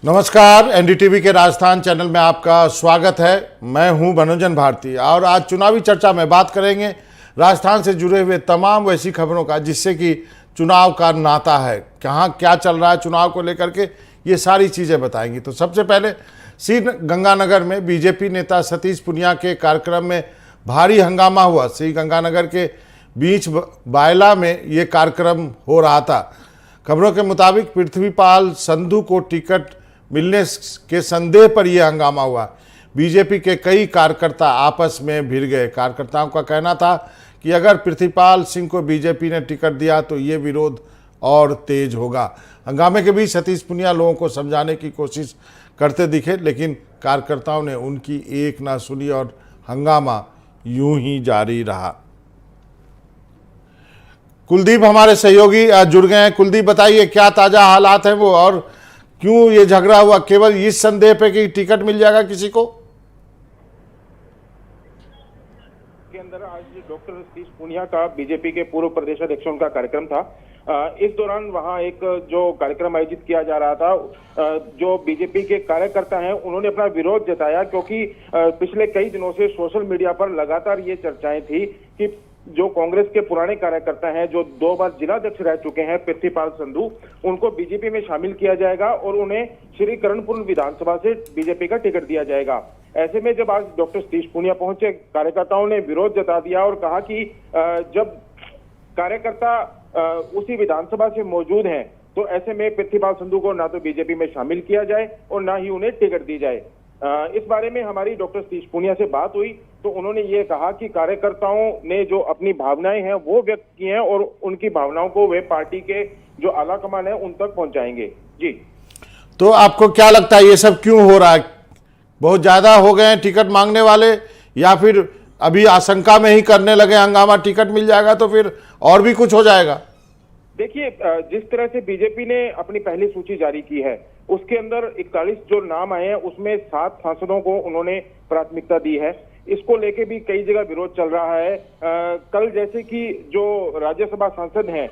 नमस्कार, एनडीटीवी के राजस्थान चैनल में आपका स्वागत है। मैं हूं मनोजन भारती और आज चुनावी चर्चा में बात करेंगे राजस्थान से जुड़े हुए तमाम वैसी खबरों का जिससे कि चुनाव का नाता है, कहाँ क्या चल रहा है चुनाव को लेकर के, ये सारी चीज़ें बताएंगी। तो सबसे पहले श्री गंगानगर में बीजेपी नेता सतीश पूनिया के कार्यक्रम में भारी हंगामा हुआ। श्री गंगानगर के बीच बायला में ये कार्यक्रम हो रहा था। खबरों के मुताबिक पृथ्वीपाल संधू को टिकट मिलने के संदेह पर यह हंगामा हुआ। बीजेपी के कई कार्यकर्ता आपस में भिड़ गए। कार्यकर्ताओं का कहना था कि अगर पृथ्वीपाल सिंह को बीजेपी ने टिकट दिया तो ये विरोध और तेज होगा। हंगामे के बीच सतीश पूनिया लोगों को समझाने की कोशिश करते दिखे, लेकिन कार्यकर्ताओं ने उनकी एक ना सुनी और हंगामा यूं ही जारी रहा। कुलदीप हमारे सहयोगी जुड़ गए हैं। कुलदीप, बताइए क्या ताजा हालात हैं वो, और क्यों ये झगड़ा हुआ? केवल इस संदेह पे कि टिकट मिल जाएगा किसी को? के अंदर आज डॉक्टर सतीश पूनिया का बीजेपी के पूर्व प्रदेश अध्यक्ष उनका कार्यक्रम था। इस दौरान वहां एक जो कार्यक्रम आयोजित किया जा रहा था, जो बीजेपी के कार्यकर्ता हैं उन्होंने अपना विरोध जताया, क्योंकि पिछले कई दिनों से सोशल मीडिया पर लगातार ये चर्चाएं थी कि जो कांग्रेस के पुराने कार्यकर्ता हैं, जो 2 बार जिलाध्यक्ष रह चुके हैं पृथ्वीपाल संधू, उनको बीजेपी में शामिल किया जाएगा और उन्हें श्री करणपुर विधानसभा से बीजेपी का टिकट दिया जाएगा। ऐसे में जब आज डॉक्टर सतीश पूनिया पहुंचे, कार्यकर्ताओं ने विरोध जता दिया और कहा कि जब कार्यकर्ता उसी विधानसभा से मौजूद हैं तो ऐसे में पृथ्वीपाल संधू को ना तो बीजेपी में शामिल किया जाए और ना ही उन्हें टिकट दी जाए। इस बारे में हमारी डॉक्टर सतीश पूनिया से बात हुई तो उन्होंने ये कहा कि कार्यकर्ताओं ने जो अपनी भावनाएं हैं वो व्यक्त की हैं और उनकी भावनाओं को वे पार्टी के जो आला कमान है उन तक पहुंचाएंगे। जी, तो आपको क्या लगता है ये सब क्यों हो रहा है? बहुत ज्यादा हो गए हैं टिकट मांगने वाले, या फिर अभी आशंका में ही करने लगे हंगामा, टिकट मिल जाएगा तो फिर और भी कुछ हो जाएगा? देखिए, जिस तरह से बीजेपी ने अपनी पहली सूची जारी की है उसके अंदर 41 जो नाम आए हैं उसमें 7 सांसदों को उन्होंने प्राथमिकता दी है। इसको लेके भी कई जगह विरोध चल रहा है। कल जैसे कि जो राज्यसभा सांसद हैं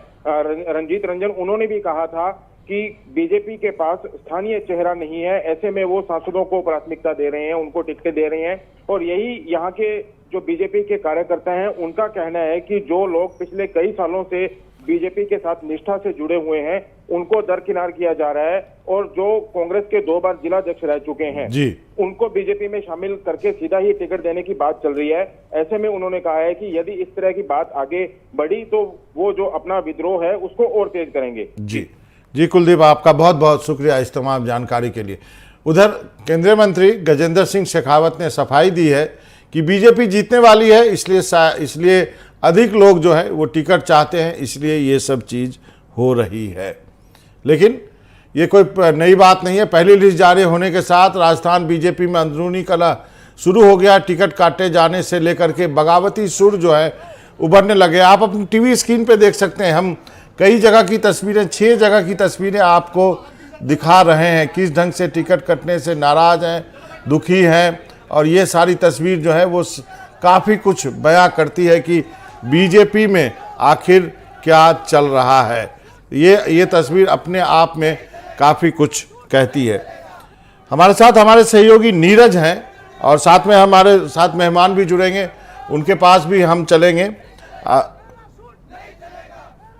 रंजीत रंजन, उन्होंने भी कहा था कि बीजेपी के पास स्थानीय चेहरा नहीं है, ऐसे में वो सांसदों को प्राथमिकता दे रहे हैं, उनको टिकटें दे रहे हैं। और यही यहाँ के जो बीजेपी के कार्यकर्ता हैं उनका कहना है कि जो लोग पिछले कई सालों से बीजेपी के साथ निष्ठा से जुड़े हुए हैं उनको दरकिनार किया जा रहा है, और जो कांग्रेस के 2 बार जिलाध्यक्ष रह चुके हैं जी, उनको बीजेपी में शामिल करके सीधा ही टिकट देने की बात चल रही है। ऐसे में उन्होंने कहा है कि यदि इस तरह की बात आगे बढ़ी तो वो जो अपना विद्रोह है उसको और तेज करेंगे। जी कुलदीप, आपका बहुत बहुत शुक्रिया इस तमाम जानकारी के लिए। उधर केंद्रीय मंत्री गजेंद्र सिंह शेखावत ने सफाई दी है कि बीजेपी जीतने वाली है, इसलिए अधिक लोग जो है वो टिकट चाहते हैं, इसलिए ये सब चीज़ हो रही है। लेकिन ये कोई नई बात नहीं है। पहली लिस्ट जारी होने के साथ राजस्थान बीजेपी में अंदरूनी कलह शुरू हो गया। टिकट काटे जाने से लेकर के बगावती सुर जो है उभरने लगे। आप अपनी टीवी स्क्रीन पे देख सकते हैं, हम कई जगह की तस्वीरें, 6 जगह की तस्वीरें आपको दिखा रहे हैं, किस ढंग से टिकट कटने से नाराज़ हैं, दुखी हैं। और ये सारी तस्वीर जो है वो काफ़ी कुछ बयां करती है कि बीजेपी में आखिर क्या चल रहा है। ये तस्वीर अपने आप में काफ़ी कुछ कहती है। हमारे साथ हमारे सहयोगी नीरज हैं और साथ में हमारे साथ मेहमान भी जुड़ेंगे, उनके पास भी हम चलेंगे।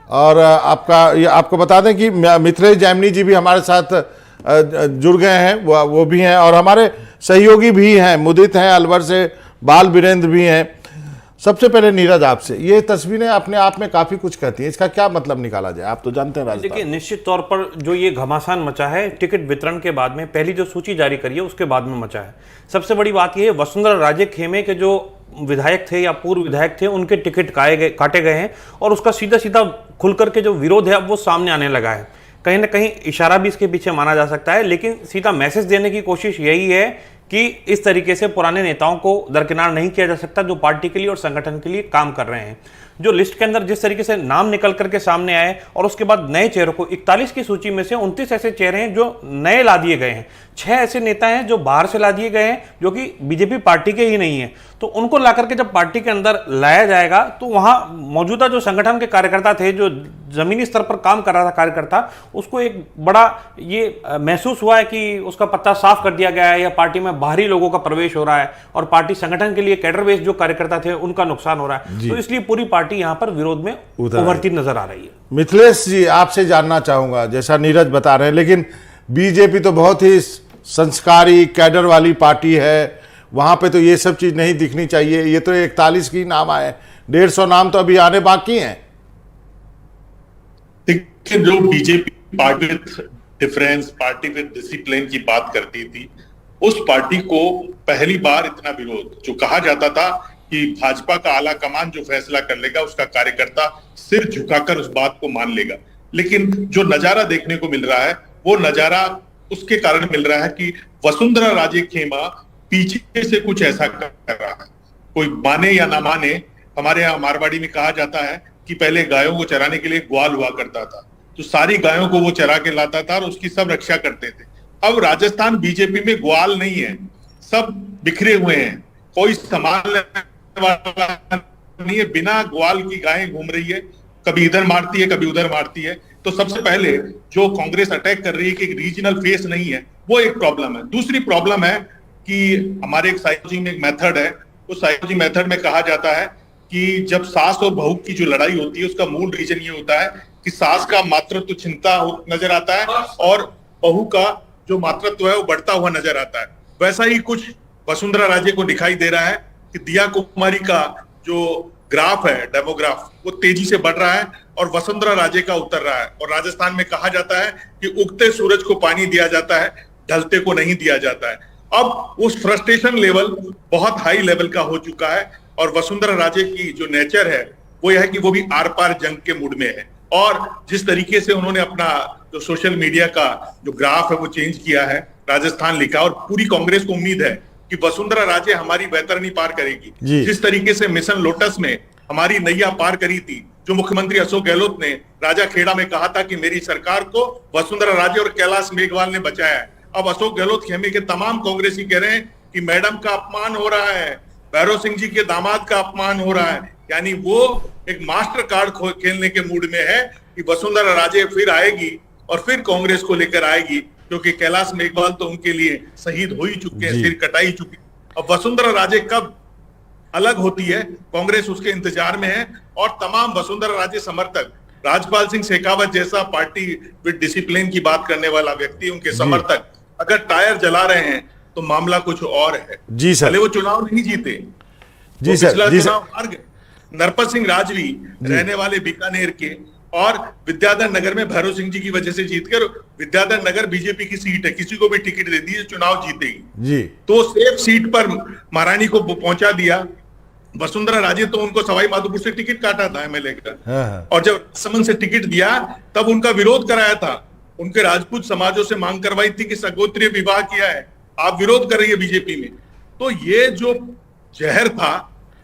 और आपको बता दें कि मिथिलेश जैमिनी जी भी हमारे साथ जुड़ गए हैं, वो भी हैं, और हमारे सहयोगी भी हैं, मुदित हैं अलवर से, बाल वीरेंद्र भी हैं। सबसे पहले नीरज, आपसे, ये तस्वीरें अपने आप में काफी कुछ कहती हैं, इसका क्या मतलब निकाला जाए? आप तो जानते हैं राजस्थान। देखिए, निश्चित तौर पर जो ये घमासान मचा है टिकट वितरण के बाद में, पहली जो सूची जारी करी है उसके बाद में मचा है। सबसे बड़ी बात यह है, वसुंधरा राजे खेमे के जो विधायक थे या पूर्व विधायक थे उनके टिकट काटे गए हैं, और उसका सीधा सीधा खुल करके जो विरोध है अब वो सामने आने लगा है। कहीं ना कहीं इशारा भी इसके पीछे माना जा सकता है, लेकिन सीधा मैसेज देने की कोशिश यही है कि इस तरीके से पुराने नेताओं को दरकिनार नहीं किया जा सकता जो पार्टी के लिए और संगठन के लिए काम कर रहे हैं। जो लिस्ट के अंदर जिस तरीके से नाम निकल करके सामने आए और उसके बाद नए चेहरों को, 41 की सूची में से 29 ऐसे चेहरे हैं जो नए ला दिए गए हैं, 6 ऐसे नेता हैं जो बाहर से ला दिए गए हैं जो कि बीजेपी पार्टी के ही नहीं है। तो उनको ला करके जब पार्टी के अंदर लाया जाएगा तो वहां मौजूदा जो संगठन के कार्यकर्ता थे, जो जमीनी स्तर पर काम कर रहा था कार्यकर्ता, उसको एक बड़ा ये महसूस हुआ है कि उसका पत्ता साफ कर दिया गया है या पार्टी में बाहरी लोगों का प्रवेश हो रहा है और पार्टी संगठन के लिए कैडर बेस जो कार्यकर्ता थे उनका नुकसान हो रहा है, तो इसलिए पूरी पार्टी यहां पर विरोध में उभरती नजर आ रही है। मिथिलेश जी, आपसे जानना चाहूंगा, जैसा नीरज बता रहे हैं, लेकिन बीजेपी तो बहुत ही संस्कारी कैडर वाली पार्टी है, वहां पे तो ये सब चीज नहीं दिखनी चाहिए। ये तो 41 की नाम आए, 150 नाम तो अभी आने बाकी हैं। देखिए, जो BJP party with difference, party with discipline की बात करती थी, उस पार्टी को पहली बार इतना विरोध, जो कहा जाता था कि भाजपा का आला कमान जो फैसला कर लेगा उसका कार्यकर्ता सिर झुकाकर उस बात को मान लेगा, लेकिन जो नजारा देखने को मिल रहा है वो नजारा उसके कारण मिल रहा है कि वसुंधरा राजे खेमा पीछे से कुछ ऐसा कर रहा है। कोई माने या ना माने, हमारे यहाँ मारवाड़ी में कहा जाता है कि पहले गायों को चराने के लिए ग्वाल हुआ करता था, तो सारी गायों को वो चरा के लाता था और उसकी सब रक्षा करते थे। अब राजस्थान बीजेपी में ग्वाल नहीं है, सब बिखरे हुए हैं, कोई संभालने वाला नहीं है, बिना ग्वाल की गायें घूम रही है, कभी इधर मारती है कभी उधर मारती है। तो सबसे पहले जो कांग्रेस अटैक कर रही है कि एक रीजनल फेस नहीं है, वो एक प्रॉब्लम है। दूसरी प्रॉब्लम है कि हमारे एक साइकोलॉजी में एक मेथड है, उस साइकोलॉजी मेथड में कहा जाता है कि जब सास और बहू की जो लड़ाई होती है उसका मूल रीजन ये होता है कि सास का मातृत्व छिनता नजर आता है और बहू का जो मातृत्व है वो बढ़ता हुआ नजर आता है। वैसा ही कुछ वसुंधरा राजे को दिखाई दे रहा है कि दिया कुमारी का जो ग्राफ है, डेमोग्राफ, वो तेजी से बढ़ रहा है और वसुंधरा राजे का उतर रहा है। और राजस्थान में कहा जाता है कि उगते सूरज को पानी दिया जाता है, ढलते को नहीं दिया जाता है। अब उस फ्रस्ट्रेशन लेवल बहुत हाई लेवल का हो चुका है और वसुंधरा राजे की जो नेचर है वो यह है कि वो भी आर पार जंग के मूड में है। और जिस तरीके से उन्होंने अपना जो सोशल मीडिया का जो ग्राफ है वो चेंज किया है, राजस्थान लिखा, और पूरी कांग्रेस को उम्मीद है कि वसुंधरा राजे हमारी बैतरनी पार करेगी। जिस तरीके से मिशन लोटस में हमारी नैया पार करी थी, जो मुख्यमंत्री अशोक गहलोत ने राजा खेड़ा में कहा था कि मेरी सरकार को वसुंधरा राजे और कैलाश मेघवाल ने बचाया है। अब अशोक गहलोत खेमे के तमाम कांग्रेसी कह रहे हैं कि मैडम का अपमान हो रहा है, भैरव सिंह जी के दामाद का अपमान हो रहा है। यानी वो एक मास्टर कार्ड खेलने के मूड में है कि वसुंधरा राजे फिर आएगी और फिर कांग्रेस को लेकर आएगी, क्योंकि कैलाश मेघवाल तो उनके लिए शहीद हो ही चुके हैं, सिर कटाई चुकी। अब वसुंधरा राजे कब अलग होती है, कांग्रेस उसके इंतजार में है। और तमाम वसुंधरा राजे समर्थक, राजपाल सिंह शेखावत जैसा पार्टी विद डिसिप्लिन की बात करने वाला व्यक्ति, उनके समर्थक अगर टायर जला रहे हैं तो मामला कुछ और है। जी सर, पहले वो चुनाव नहीं जीते, जी सर, जी चुनाव हार गए। नरपत सिंह राजवी रहने वाले बीकानेर के और विद्याधर नगर में भैरव सिंह जी की वजह से जीतकर, विद्याधर नगर बीजेपी की सीट है, किसी को भी टिकट दे दी चुनाव जीतेगी जी, तो सेफ सीट पर महारानी को पहुंचा दिया। वसुंधरा राजे तो उनको सवाई माधोपुर से टिकट काटा था एमएलए का, और जब समन से टिकट दिया तब उनका विरोध कराया था, उनके राजपूत समाजों से मांग करवाई थी कि सगोत्रीय विवाह किया है, आप विरोध कर रही है बीजेपी में। तो ये जो जहर था,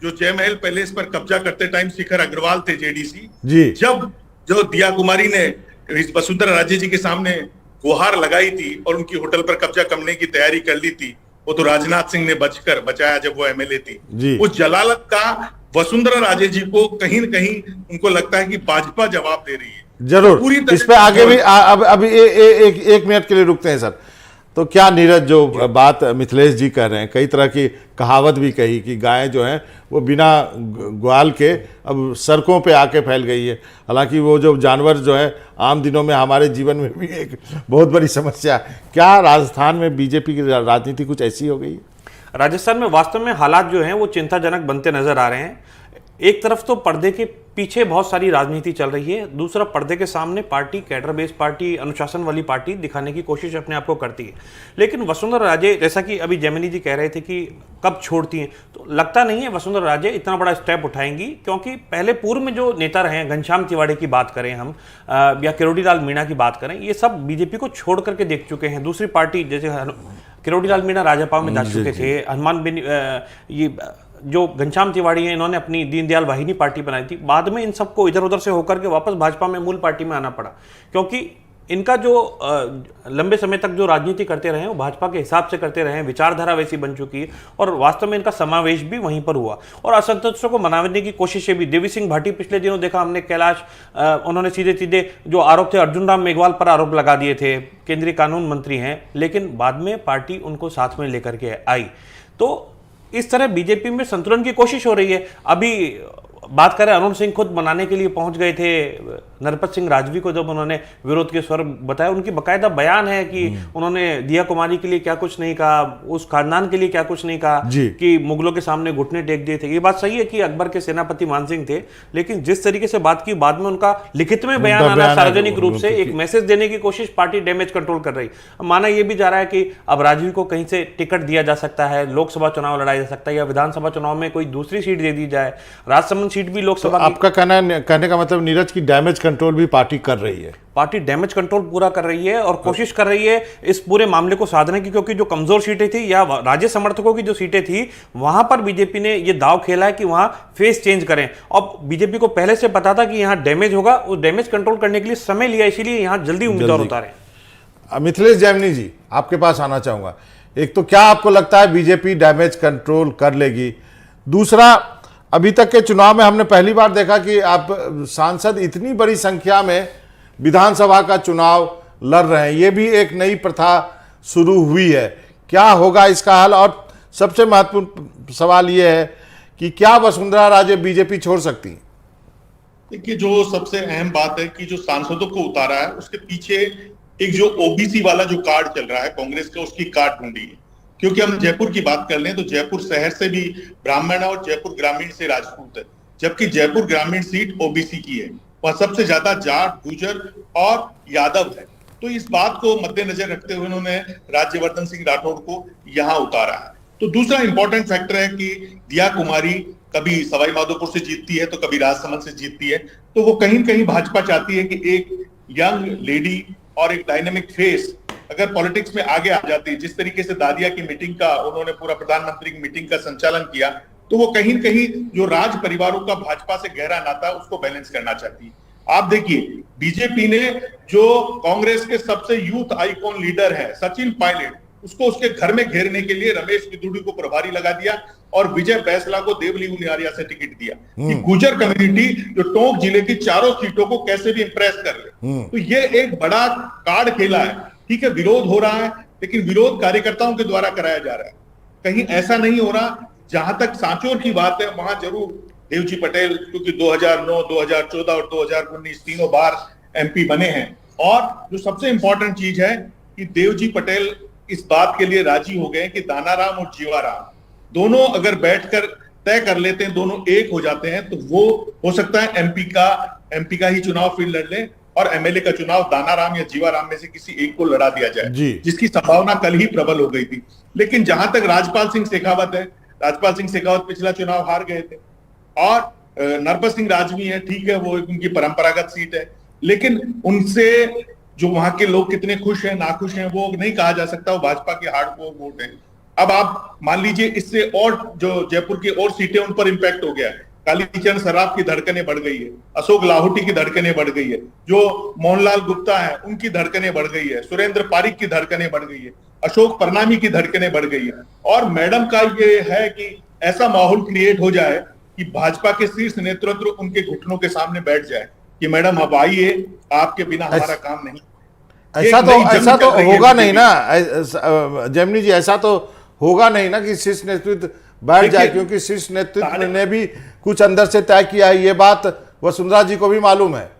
जो जयमहल पैलेस पर कब्जा करते टाइम शिखर अग्रवाल थे जेडीसी जी, जब जो दिया कुमारी ने वसुंधरा राजे जी के सामने गुहार लगाई थी और उनकी होटल पर कब्जा करने की तैयारी कर ली थी, वो तो राजनाथ सिंह ने बचाया जब वो एमएलए थी। उस जलालत का वसुंधरा राजे जी को कहीं न कहीं उनको लगता है कि भाजपा जवाब दे रही है। जरूर इस पे आगे भी अभी एक मिनट के लिए रुकते हैं सर। तो क्या नीरज जो बात मिथिलेश जी कह रहे हैं, कई तरह की कहावत भी कही कि गायें जो हैं वो बिना ग्वाल के अब सड़कों पे आके फैल गई है। हालांकि वो जो जानवर जो है आम दिनों में हमारे जीवन में भी एक बहुत बड़ी समस्या है। क्या राजस्थान में बीजेपी की राजनीति कुछ ऐसी हो गई है? राजस्थान में वास्तव में हालात जो हैं वो चिंताजनक बनते नजर आ रहे हैं। एक तरफ तो पर्दे के पीछे बहुत सारी राजनीति चल रही है, दूसरा पर्दे के सामने पार्टी कैडर बेस्ड पार्टी, अनुशासन वाली पार्टी दिखाने की कोशिश अपने आप को करती है। लेकिन वसुंधरा राजे, जैसा कि अभी जैमिनी जी कह रहे थे कि कब छोड़ती हैं, तो लगता नहीं है वसुंधरा राजे इतना बड़ा स्टेप उठाएंगी, क्योंकि पहले पूर्व में जो नेता रहे हैं, घनश्याम तिवाड़ी की बात करें हम या किरोड़ी लाल मीणा की बात करें, ये सब बीजेपी को छोड़ करके देख चुके हैं। दूसरी पार्टी जैसे किरोड़ी लाल मीणा राजापाव में जा चुके थे, हनुमान बिन ये जो घनश्याम तिवाड़ी हैं, इन्होंने अपनी दीनदयाल वाहिनी पार्टी बनाई थी। बाद में इन सबको इधर उधर से होकर के वापस भाजपा में मूल पार्टी में आना पड़ा, क्योंकि इनका जो लंबे समय तक जो राजनीति करते रहे हैं वो भाजपा के हिसाब से करते रहे हैं, विचारधारा वैसी बन चुकी है और वास्तव में इनका समावेश भी वहीं पर हुआ और असंतुष्टों को मनाने की कोशिशें भी। देवी सिंह भाटी पिछले दिनों देखा हमने, कैलाश उन्होंने सीधे सीधे जो आरोप थे अर्जुन राम मेघवाल पर आरोप लगा दिए थे, केंद्रीय कानून मंत्री हैं, लेकिन बाद में पार्टी उनको साथ में लेकर के आई। तो इस तरह बीजेपी में संतुलन की कोशिश हो रही है। अभी बात करें, अरुण सिंह खुद मनाने के लिए पहुंच गए थे नरपत सिंह राजवी को, जब उन्होंने विरोध के स्वर बताया। उनकी बकायदा बयान है कि उन्होंने दिया कुमारी के लिए क्या कुछ नहीं कहा, उस खानदान के लिए क्या कुछ नहीं कहा, कि मुगलों के सामने घुटने टेक दिए थे। ये बात सही है कि अकबर के सेनापति मानसिंह थे, लेकिन जिस तरीके से बात की, बाद में उनका लिखित में बयान आना, सार्वजनिक रूप से एक मैसेज देने की कोशिश पार्टी डैमेज कंट्रोल कर रही। माना यह भी जा रहा है कि अब राजवी को कहीं से टिकट दिया जा सकता है, लोकसभा चुनाव लड़ाया जा सकता है या विधानसभा चुनाव में कोई दूसरी सीट दे दी जाए, राजसमंद सीट भी लोकसभा। आपका कहने का मतलब नीरज की डैमेज कंट्रोल भी पार्टी कर रही है। पार्टी डैमेज कंट्रोल पूरा कर रही है और कोशिश कर रही है इस पूरे मामले को साधने की, क्योंकि जो कमजोर सीटें थी या राज्य समर्थकों की जो सीटें थी, वहां पर बीजेपी ने ये दाव खेला है कि वहां फेस चेंज करें। और बीजेपी को पहले से पता था कि यहां डैमेज होगा, उस डैमेज कंट्रोल करने के लिए समय लिया, इसीलिए यहां जल्दी उम्मीदवार उतारे। मिथिलेश जैमिनी जी, आपके पास आना चाहूंगा। एक तो क्या आपको लगता है बीजेपी डैमेज कंट्रोल कर लेगी? दूसरा, अभी तक के चुनाव में हमने पहली बार देखा कि आप सांसद इतनी बड़ी संख्या में विधानसभा का चुनाव लड़ रहे हैं, ये भी एक नई प्रथा शुरू हुई है। क्या होगा इसका हल? और सबसे महत्वपूर्ण सवाल ये है कि क्या वसुंधरा राजे बीजेपी छोड़ सकती हैं? देखिए, जो सबसे अहम बात है कि जो सांसदों को उतारा है उसके पीछे एक जो ओबीसी वाला जो कार्ड चल रहा है कांग्रेस का, उसकी कार्ड ढूंढी है। क्योंकि हम जयपुर की बात कर लें तो जयपुर शहर से भी ब्राह्मण है और जयपुर ग्रामीण से राजपूत है, जबकि जयपुर ग्रामीण सीट ओबीसी की है। वह सबसे ज्यादा जाट, गुर्जर और यादव है। तो इस बात को मद्देनजर रखते हुए उन्होंने राज्यवर्धन सिंह राठौड़ को यहाँ उतारा है। तो दूसरा इंपॉर्टेंट फैक्टर है कि दिया कुमारी कभी सवाई माधोपुर से जीतती है तो कभी राजसमंद से जीतती है। तो वो कहीं कहीं भाजपा चाहती है कि एक यंग लेडी और एक डायनेमिक फेस अगर पॉलिटिक्स में आगे आ जाती है, जिस तरीके से दादिया की मीटिंग का उन्होंने पूरा प्रधानमंत्री की मीटिंग का संचालन किया, तो वो कहीं कहीं जो राज परिवारों का भाजपा से गहरा नाता है उसको बैलेंस करना चाहती है। आप देखिए, बीजेपी ने जो कांग्रेस के सबसे यूथ आइकॉन लीडर है सचिन पायलट, उसको उसके घर में घेरने के लिए रमेश बिदुड़ी को प्रभारी लगा दिया और विजय बैसला को देवली उनियारिया से टिकट दिया कि गुर्जर कम्युनिटी जो टोंक जिले की चारों सीटों को कैसे भी इंप्रेस कर ले। तो ये एक बड़ा कार्ड खेला है। ठीक है, विरोध हो रहा है, लेकिन विरोध कार्यकर्ताओं के द्वारा कराया जा रहा है। कहीं ऐसा नहीं हो रहा। जहां तक सांचौर की बात है, वहां जरूर देवजी पटेल, क्योंकि 2009, 2014 और 2019 तीनों बार एमपी बने हैं। और जो सबसे इंपॉर्टेंट चीज है कि देवजी पटेल इस बात के लिए राजी हो गए कि दानाराम और जीवाराम दोनों अगर बैठकर तय कर लेते हैं, दोनों एक हो जाते हैं, तो वो हो सकता है एमपी का ही चुनाव फिर लड़ ले और एमएलए का चुनाव दानाराम या जीवाराम में से किसी एक को लड़ा दिया जाए, जिसकी संभावना कल ही प्रबल हो गई थी। लेकिन जहां तक राजपाल सिंह शेखावत है, राजपाल सिंह शेखावत पिछला चुनाव हार गए थे और नरपत सिंह राजवी है, ठीक है, वो उनकी परंपरागत सीट है, लेकिन उनसे जो वहां के लोग कितने खुश हैं नाखुश हैं वो नहीं कहा जा सकता। वो भाजपा के हार्डकोर वोट है। अब आप मान लीजिए इससे और जो जयपुर की और सीटें उन पर इंपैक्ट हो गया है। कालीचरण सराफ की धड़कनें बढ़ गई है, अशोक लाहौटी की धड़कनें बढ़ गई है, जो मोहनलाल गुप्ता है उनकी धड़कनें बढ़ गई है, सुरेंद्र पारिक की धड़कनें बढ़ गई है, अशोक परनामी की धड़कनें बढ़ गई है। और मैडम का ये है कि ऐसा माहौल क्रिएट हो जाए कि भाजपा के शीर्ष नेतृत्व उनके घुटनों के सामने बैठ जाए कि मैडम अब आइए, आपके बिना हमारा काम नहीं। ऐसा तो होगा नहीं ना जैमिनी जी, ऐसा तो होगा नहीं ना कि शीर्ष नेतृत्व बैठ जाए, क्योंकि शीर्ष नेतृत्व ने भी कुछ अंदर से तय किया है। ये बात वसुंधरा जी को भी मालूम है।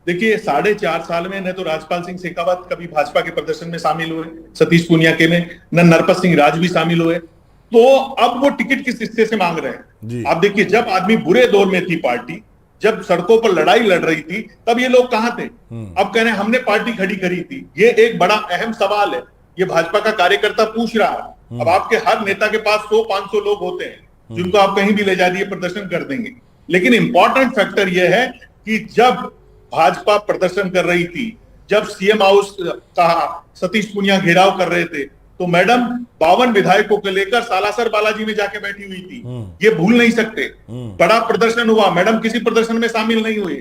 देखिए, 4.5 साल में न तो राजपाल सिंह शेखावत कभी भाजपा के प्रदर्शन में शामिल हुए, सतीश पूनिया के में न नरपत सिंह राज भी शामिल हुए, तो अब वो टिकट किस हिस्से से मांग रहे हैं। आप देखिए, जब आदमी बुरे दौर में थी पार्टी, जब सड़कों पर लड़ाई लड़ रही थी, तब ये लोग कहां थे? अब कह रहे हैं हमने पार्टी खड़ी करी थी। ये एक बड़ा अहम सवाल है, ये भाजपा का कार्यकर्ता पूछ रहा है। अब आपके हर नेता के पास 100-500 लोग होते हैं जिनको आप कहीं भी ले जाइए प्रदर्शन कर देंगे। लेकिन इंपॉर्टेंट फैक्टर यह है कि जब भाजपा प्रदर्शन कर रही थी, जब सीएम हाउस का सतीश पूनिया घेराव कर रहे थे, तो मैडम 52 विधायकों को लेकर सालासर बालाजी में जाके बैठी हुई थी। ये भूल नहीं सकते। बड़ा प्रदर्शन हुआ, मैडम किसी प्रदर्शन में शामिल नहीं हुए।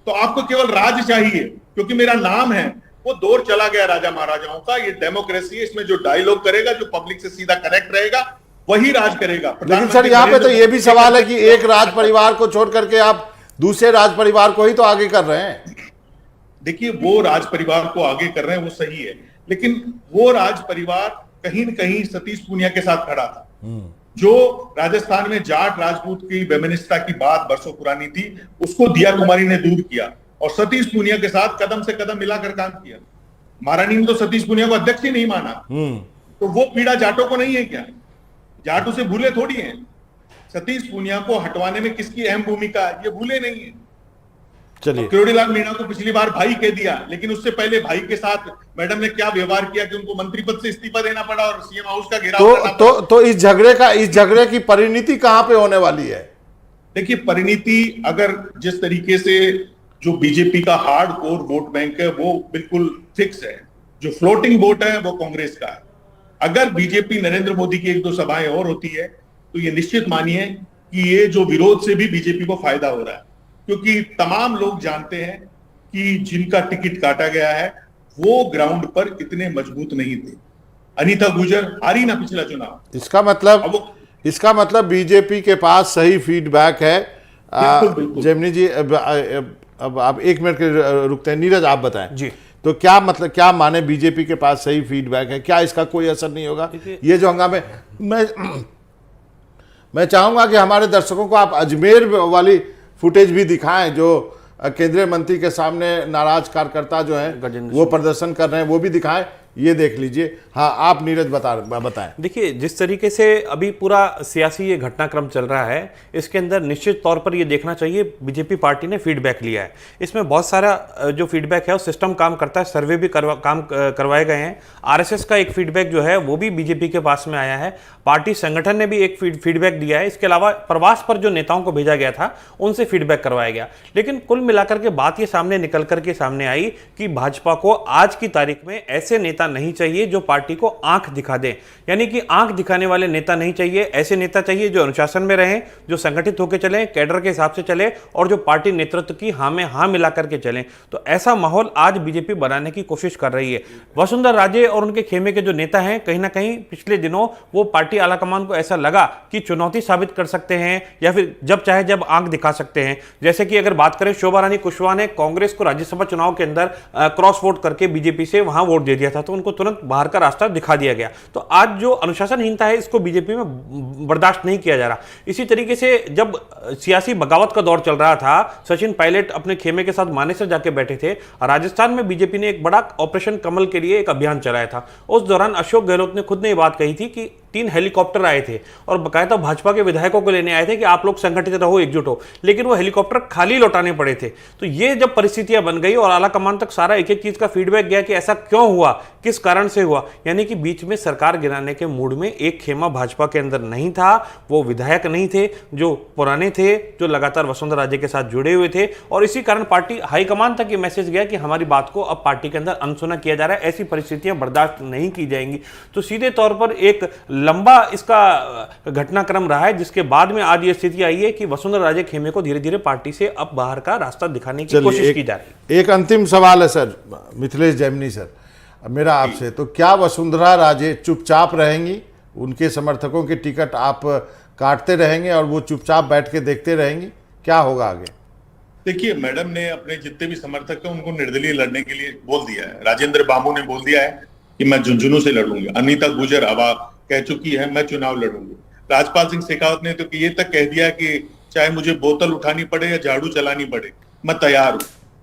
तो आपको केवल राज चाहिए, क्योंकि मेरा नाम है, वो दौर चला गया राजा महाराजाओं का। ये डेमोक्रेसी है, इसमें जो डायलॉग करेगा, जो पब्लिक से सीधा कनेक्ट रहेगा, वही राज करेगा। लेकिन सर यहाँ पे तो ये भी सवाल है कि एक राज परिवार को छोड़ करके आप दूसरे राज परिवार को ही तो आगे कर रहे हैं। देखिए, वो राज परिवार को आगे कर रहे हैं, वो सही है, लेकिन वो राज परिवार कहीं न कहीं सतीश पूनिया के साथ खड़ा था। जो राजस्थान में जाट राजपूत की वैमनस्यता की बात बरसों पुरानी थी, उसको दिया कुमारी ने दूर किया और सतीश पूनिया के साथ कदम से कदम मिलाकर काम किया। महारानी ने तो सतीश पूनिया को अध्यक्ष ही नहीं माना। तो वो पीड़ा जाटों को नहीं है क्या? जाट उसे भूले थोड़ी हैं। सतीश पूनिया को हटवाने में किसकी अहम भूमिका है, ये भूले नहीं है। चलिए, किरोड़ीलाल मीणा को पिछली बार भाई कह दिया, लेकिन उससे पहले भाई के साथ मैडम ने क्या व्यवहार किया कि उनको मंत्री पद से इस्तीफा देना पड़ा और सीएम हाउस का घेराव करना पड़ा। तो इस झगड़े की परिणति कहां पे होने वाली है? देखिए, परिणति अगर जिस तरीके से जो बीजेपी का हार्ड कोर वोट बैंक है वो बिल्कुल फिक्स है, जो फ्लोटिंग वोट है वो कांग्रेस का है। अगर बीजेपी नरेंद्र मोदी की 1-2 सभाएं और होती है तो ये निश्चित मानिए कि ये जो विरोध से भी बीजेपी को फायदा हो रहा है, क्योंकि तमाम लोग जानते हैं कि जिनका टिकट काटा गया है वो ग्राउंड पर इतने मजबूत नहीं थे। अनीता गुर्जर हारी ना पिछला चुनाव। इसका मतलब बीजेपी के पास सही फीडबैक है। जेमिनी जी, अब आप 1 मिनट के रुकते हैं। नीरज, आप बताएं जी। तो क्या मतलब, क्या माने बीजेपी के पास सही फीडबैक है? क्या इसका कोई असर नहीं होगा? ये जो हंगामे, मैं चाहूंगा कि हमारे दर्शकों को आप अजमेर वाली फुटेज भी दिखाएं, जो केंद्रीय मंत्री के सामने नाराज कार्यकर्ता जो हैं वो प्रदर्शन कर रहे हैं, वो भी दिखाएं। ये देख लीजिए। हाँ, आप नीरज बताएं। देखिए, जिस तरीके से अभी पूरा सियासी ये घटनाक्रम चल रहा है, इसके अंदर निश्चित तौर पर ये देखना चाहिए बीजेपी पार्टी ने फीडबैक लिया है। इसमें बहुत सारा जो फीडबैक है वो सिस्टम काम करता है, सर्वे भी करवाए गए हैं। आरएसएस का एक फीडबैक जो है वो भी बीजेपी के पास में आया है। पार्टी संगठन ने भी एक फीडबैक दिया है। इसके अलावा प्रवास पर जो नेताओं को भेजा गया था उनसे फीडबैक करवाया गया। लेकिन कुल मिलाकर के बात ये सामने निकल करके सामने आई कि भाजपा को आज की तारीख में ऐसे नेता नहीं चाहिए जो पार्टी को आंख दिखा दें, यानी कि आंख दिखाने वाले नेता नहीं चाहिए। ऐसे नेता चाहिए जो अनुशासन में रहें, जो संगठित होकर चलें, कैडर के हिसाब से चले और जो पार्टी नेतृत्व की हाँ में हाँ मिला करके चलें। तो ऐसा माहौल आज बीजेपी बनाने की कोशिश कर रही है। वसुंधरा राजे और उनके खेमे के जो नेता हैं, कहीं ना कहीं पिछले दिनों वो पार्टी आलाकमान को ऐसा लगा कि चुनौती साबित कर सकते हैं या फिर जब चाहे जब आंख दिखा सकते हैं। जैसे कि अगर बात करें, शोभा रानी कुशवाहा ने कांग्रेस को राज्यसभा चुनाव के अंदर क्रॉस वोट करके बीजेपी से वहां वोट दे दिया था, तो उनको तुरंत बाहर का रास्ता दिखा दिया गया। तो आज जो अनुशासनहीनता है इसको बीजेपी में बर्दाश्त नहीं किया जा रहा। इसी तरीके से जब सियासी बगावत का दौर चल रहा था, सचिन पायलट अपने खेमे के साथ मानेसर जाके बैठे थे। राजस्थान में बीजेपी ने एक बड़ा ऑपरेशन कमल के लिए एक अभियान चलाया था। उस दौरान अशोक गहलोत ने खुद ने ये बात कही थी कि 3 हेलीकॉप्टर आए थे और बकायदा भाजपा के विधायकों को लेने आए थे कि आप लोग संगठित रहो, एकजुट हो, लेकिन वो हेलीकॉप्टर खाली लौटाने पड़े थे। तो ये जब परिस्थितियां बन गई और आला कमान तक सारा एक एक चीज का फीडबैक गया कि ऐसा क्यों हुआ, किस कारण से हुआ, यानी कि बीच में सरकार गिराने के मूड में एक खेमा भाजपा के अंदर नहीं था। वो विधायक नहीं थे जो पुराने थे, जो लगातार वसुंधरा राजे के साथ जुड़े हुए थे, और इसी कारण पार्टी हाईकमान तक ये मैसेज गया कि हमारी बात को अब पार्टी के अंदर अनसुना किया जा रहा है, ऐसी परिस्थितियां बर्दाश्त नहीं की जाएंगी। तो सीधे तौर पर एक लंबा इसका घटनाक्रम रहा है, जिसके बाद में आज ये स्थिति आई है कि वसुंधरा राजे खेमे को धीरे धीरे पार्टी से अब बाहर का रास्ता दिखाने की कोशिश की जा रही है। एक अंतिम सवाल है सर, मिथिलेश जैमिनी सर, मेरा आपसे, तो क्या वसुंधरा राजे चुपचाप रहेंगी? उनके समर्थकों के टिकट आप काटते रहेंगे और वो चुपचाप बैठ के देखते रहेंगी? क्या होगा आगे? देखिए, मैडम ने अपने जितने भी समर्थक हैं उनको निर्दलीय लड़ने के लिए बोल दिया है। राजेंद्र बाबू ने बोल दिया है कि मैं झुंझुनू से लड़ूंगी। अनीता गुर्जर हवा कह चुकी है मैं चुनाव लड़ूंगी। राजपाल सिंह शेखावत ने तो ये तक कह दिया कि चाहे मुझे बोतल उठानी पड़े या झाड़ू चलानी पड़े, मैं तैयार हूं।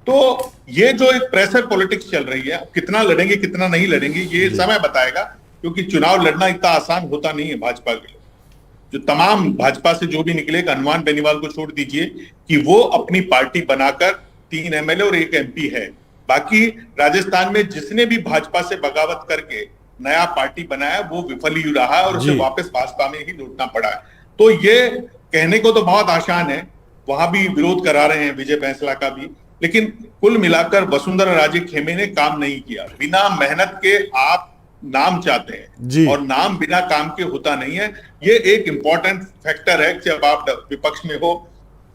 तो ये जो एक प्रेशर पॉलिटिक्स चल रही है, कितना लड़ेंगे कितना नहीं लड़ेंगे ये समय बताएगा, क्योंकि चुनाव लड़ना इतना आसान होता नहीं है भाजपा के लिए। जो तमाम भाजपा से जो भी निकले, हनुमान बेनीवाल को छोड़ दीजिए कि वो अपनी पार्टी बनाकर 3 एमएलए और 1 एमपी है। बाकी राजस्थान में जिसने भी भाजपा से बगावत करके नया पार्टी बनाया वो विफल ही रहा और उसे वापस भाजपा में ही लौटना पड़ा है। तो ये कहने को तो बहुत आसान है, वहां भी विरोध करा रहे हैं विजय बैंसला का भी, लेकिन कुल मिलाकर वसुंधरा राजे खेमे ने काम नहीं किया। बिना मेहनत के आप नाम चाहते हैं और नाम बिना काम के होता नहीं है। ये एक इंपॉर्टेंट फैक्टर है। जब आप विपक्ष में हो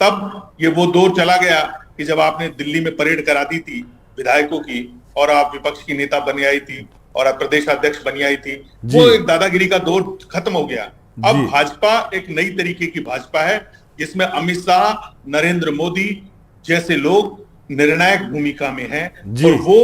तब ये वो दौर चला गया कि जब आपने दिल्ली में परेड करा दी थी विधायकों की, और आप विपक्ष की नेता बनी आई थी और आप प्रदेश अध्यक्ष बनी आई थी, वो एक दादागिरी का दौर खत्म हो गया। अब भाजपा एक नई तरीके की भाजपा है जिसमें अमित शाह, नरेंद्र मोदी जैसे लोग निर्णायक भूमिका में हैं और वो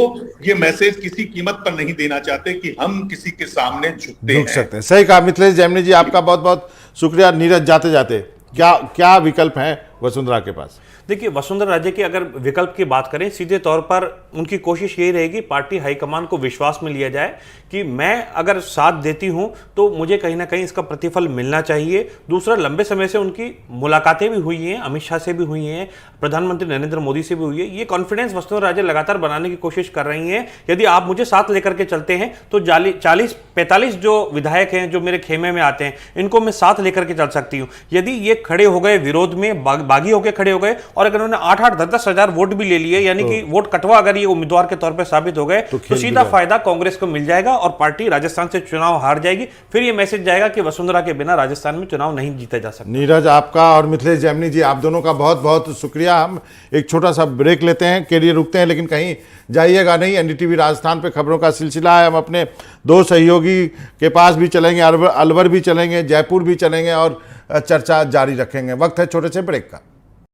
ये मैसेज किसी कीमत पर नहीं देना चाहते कि हम किसी के सामने झुक सकते हैं। सही कहा मिथिलेश जैमिनी जी, आपका बहुत बहुत शुक्रिया। नीरज, जाते जाते क्या विकल्प है वसुंधरा के पास? देखिए, वसुंधरा राजे की अगर विकल्प की बात करें, सीधे तौर पर उनकी कोशिश यही रहेगी पार्टी हाईकमान को विश्वास में लिया जाए कि मैं अगर साथ देती हूं तो मुझे कहीं ना कहीं इसका प्रतिफल मिलना चाहिए। दूसरा, लंबे समय से उनकी मुलाकातें भी हुई हैं, अमित शाह से भी हुई हैं, प्रधानमंत्री नरेंद्र मोदी से भी हुई है। ये कॉन्फिडेंस वसुंधरा राजे लगातार बनाने की कोशिश कर रही हैं। यदि आप मुझे साथ लेकर के चलते हैं तो 40-45 जो विधायक हैं जो मेरे खेमे में आते हैं, इनको मैं साथ लेकर के चल सकती हूँ। यदि ये खड़े हो गए विरोध में, बागी होकर खड़े हो गए और अगर उन्होंने 8-10 हजार वोट भी ले लिए, यानी कि वोट कटवा अगर ये उम्मीदवार के तौर पर साबित हो गए, तो सीधा फायदा कांग्रेस को मिल जाएगा और पार्टी राजस्थान से चुनाव हार जाएगी। फिर ये मैसेज जाएगा कि वसुंधरा के बिना राजस्थान में चुनाव नहीं जीता जा सकता। नीरज, आपका और मिथिलेश जैमिनी जी, आप दोनों का बहुत बहुत शुक्रिया। हम एक छोटा सा ब्रेक लेते हैं, के लिए रुकते हैं, लेकिन कहीं जाइएगा नहीं। एनडीटीवी राजस्थान पे खबरों का सिलसिला है। हम अपने दो सहयोगी के पास भी चलेंगे, अलवर भी चलेंगे, जयपुर भी चलेंगे और चर्चा जारी रखेंगे। वक्त है छोटे से ब्रेक का।